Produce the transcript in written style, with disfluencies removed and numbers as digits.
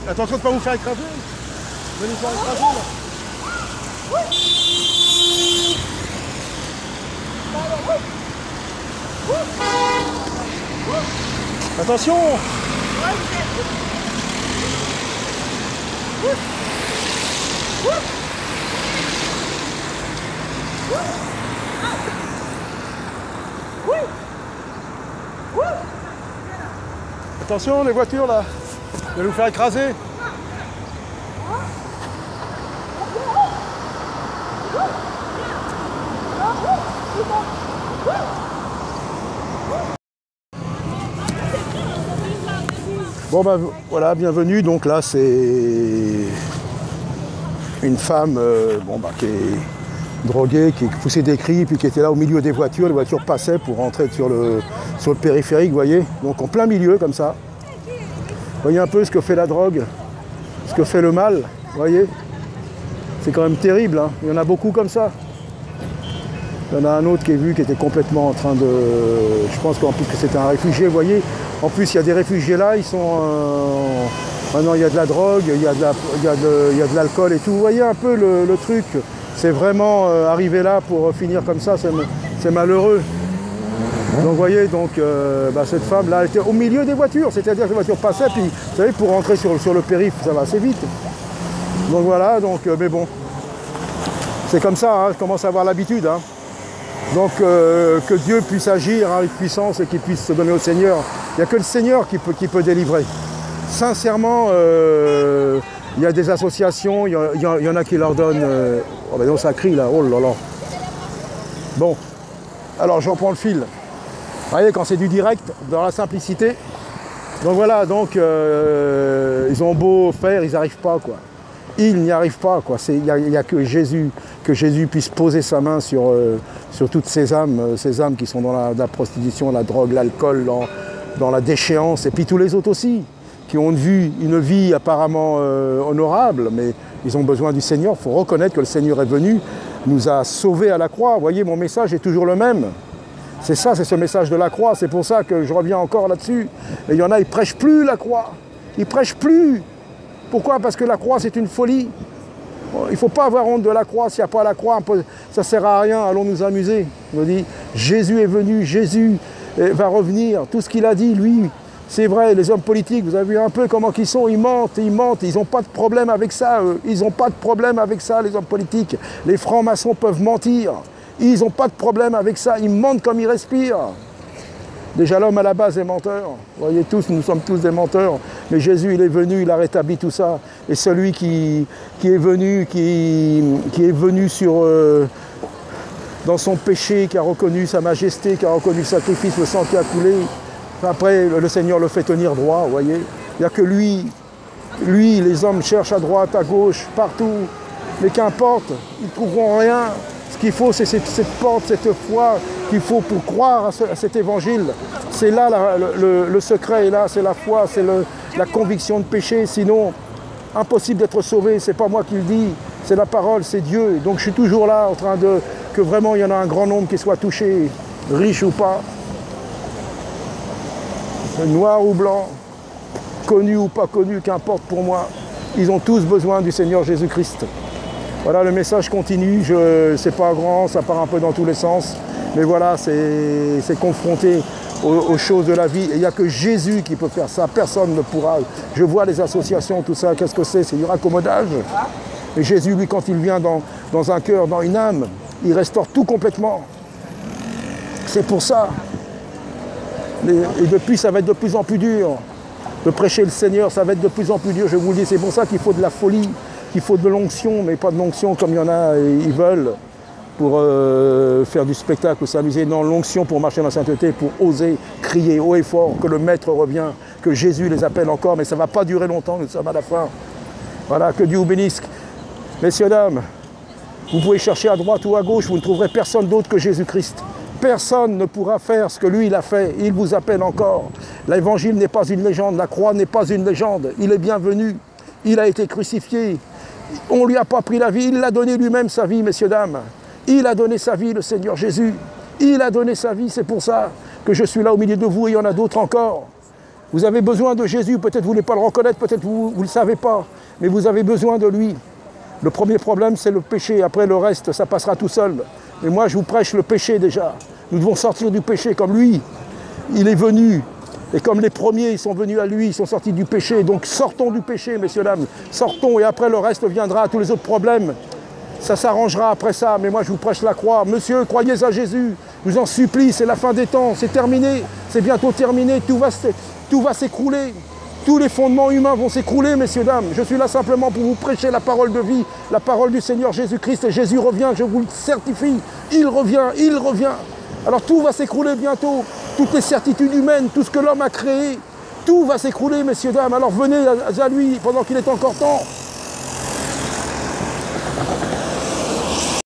Attention de ne pas vous faire écraser. Vous allez vous faire écraser là. Attention. Attention les voitures là. Vous allez vous faire écraser. Bon ben voilà, bienvenue. Donc là c'est une femme qui est droguée, qui poussait des cris, puis qui était là au milieu des voitures. Les voitures passaient pour rentrer sur le périphérique, vous voyez. Donc en plein milieu comme ça. Vous voyez un peu ce que fait la drogue, ce que fait le mal, vous voyez. C'est quand même terrible, hein. Il y en a beaucoup comme ça. Il y en a un autre qui est vu qui était complètement en train de... Je pense qu'en plus que c'était un réfugié, vous voyez. En plus, il y a des réfugiés là, ils sont... Maintenant, il y a de la drogue, il y a de l'alcool et tout. Vous voyez un peu le truc. C'est vraiment arriver là pour finir comme ça, c'est malheureux. Donc vous voyez, cette femme là, elle était au milieu des voitures. C'est-à-dire que les voitures passaient, puis vous savez, pour rentrer sur le périph', ça va assez vite. Donc voilà, mais bon. C'est comme ça, hein, je commence à avoir l'habitude. Hein. Donc que Dieu puisse agir avec puissance et qu'il puisse se donner au Seigneur. Il n'y a que le Seigneur qui peut délivrer. Sincèrement, il y a des associations, il y en a qui leur donnent... Oh ben non, ça crie là, oh là là. Bon, alors j'en prends le fil. Vous voyez, quand c'est du direct, dans la simplicité. Donc voilà, ils ont beau faire, ils n'y arrivent pas, quoi. Ils n'y arrivent pas, quoi. Il n'y a que Jésus puisse poser sa main sur toutes ces âmes qui sont dans la prostitution, la drogue, l'alcool, dans la déchéance, et puis tous les autres aussi, qui ont une vie apparemment honorable, mais ils ont besoin du Seigneur. Il faut reconnaître que le Seigneur est venu, nous a sauvés à la croix. Vous voyez, mon message est toujours le même. C'est ça, c'est ce message de la croix. C'est pour ça que je reviens encore là-dessus. Et il y en a, ils ne prêchent plus la croix. Ils ne prêchent plus. Pourquoi? Parce que la croix, c'est une folie. Il ne faut pas avoir honte de la croix. S'il n'y a pas la croix, ça ne sert à rien. Allons nous amuser. On dit, Jésus est venu, Jésus va revenir. Tout ce qu'il a dit, lui, c'est vrai. Les hommes politiques, vous avez vu un peu comment ils sont. Ils mentent. Ils n'ont pas de problème avec ça, eux. Ils n'ont pas de problème avec ça, les hommes politiques. Les francs-maçons peuvent mentir. Ils n'ont pas de problème avec ça. Ils mentent comme ils respirent. Déjà, l'homme à la base est menteur. Vous voyez tous, nous sommes tous des menteurs. Mais Jésus, il est venu, il a rétabli tout ça. Et celui qui est venu dans son péché, qui a reconnu sa majesté, qui a reconnu le sacrifice, le sang qui a coulé, après, le Seigneur le fait tenir droit, vous voyez. Il n'y a que lui. Lui, les hommes cherchent à droite, à gauche, partout. Mais qu'importe, ils ne trouveront rien. Ce qu'il faut, c'est cette porte, cette foi qu'il faut pour croire à cet évangile. C'est là le secret, est là, c'est la foi, c'est la conviction de péché. Sinon, impossible d'être sauvé. C'est pas moi qui le dis, c'est la parole, c'est Dieu. Et donc je suis toujours là en train que vraiment il y en a un grand nombre qui soit touché, riche ou pas, noir ou blanc, connu ou pas connu, qu'importe pour moi. Ils ont tous besoin du Seigneur Jésus-Christ. Voilà, le message continue, c'est pas grand, ça part un peu dans tous les sens, mais voilà, c'est confronté aux choses de la vie. Et il n'y a que Jésus qui peut faire ça, personne ne pourra. Je vois les associations, tout ça, qu'est-ce que c'est? C'est du raccommodage. Et Jésus, lui, quand il vient dans un cœur, dans une âme, il restaure tout complètement. C'est pour ça. Et depuis, ça va être de plus en plus dur. De prêcher le Seigneur, ça va être de plus en plus dur, je vous le dis. C'est pour ça qu'il faut de la folie. Qu'il faut de l'onction, mais pas de l'onction comme il y en a, ils veulent, pour faire du spectacle ou s'amuser. Non, l'onction pour marcher dans la sainteté, pour oser crier haut et fort que le Maître revient, que Jésus les appelle encore, mais ça ne va pas durer longtemps, nous sommes à la fin. Voilà, que Dieu vous bénisse. Messieurs, dames, vous pouvez chercher à droite ou à gauche, vous ne trouverez personne d'autre que Jésus-Christ. Personne ne pourra faire ce que lui, il a fait. Il vous appelle encore. L'évangile n'est pas une légende, la croix n'est pas une légende. Il est bienvenu. Il a été crucifié. On ne lui a pas pris la vie, il l'a donné lui-même sa vie, messieurs, dames. Il a donné sa vie, le Seigneur Jésus. Il a donné sa vie, c'est pour ça que je suis là au milieu de vous et il y en a d'autres encore. Vous avez besoin de Jésus, peut-être vous ne voulez pas le reconnaître, peut-être vous ne le savez pas, mais vous avez besoin de lui. Le premier problème, c'est le péché. Après, le reste, ça passera tout seul. Mais moi, je vous prêche le péché déjà. Nous devons sortir du péché comme lui. Il est venu. Et comme les premiers, ils sont venus à lui, ils sont sortis du péché. Donc sortons du péché, messieurs, dames. Sortons et après, le reste viendra. Tous les autres problèmes, ça s'arrangera après ça. Mais moi, je vous prêche la croix. Monsieur, croyez à Jésus. Je vous en supplie, c'est la fin des temps. C'est terminé. C'est bientôt terminé. Tout va s'écrouler. Tous les fondements humains vont s'écrouler, messieurs, dames. Je suis là simplement pour vous prêcher la parole de vie, la parole du Seigneur Jésus-Christ. Et Jésus revient, je vous le certifie. Il revient, il revient. Alors tout va s'écrouler bientôt. Toutes les certitudes humaines, tout ce que l'homme a créé, tout va s'écrouler, messieurs, dames. Alors venez à lui pendant qu'il est encore temps.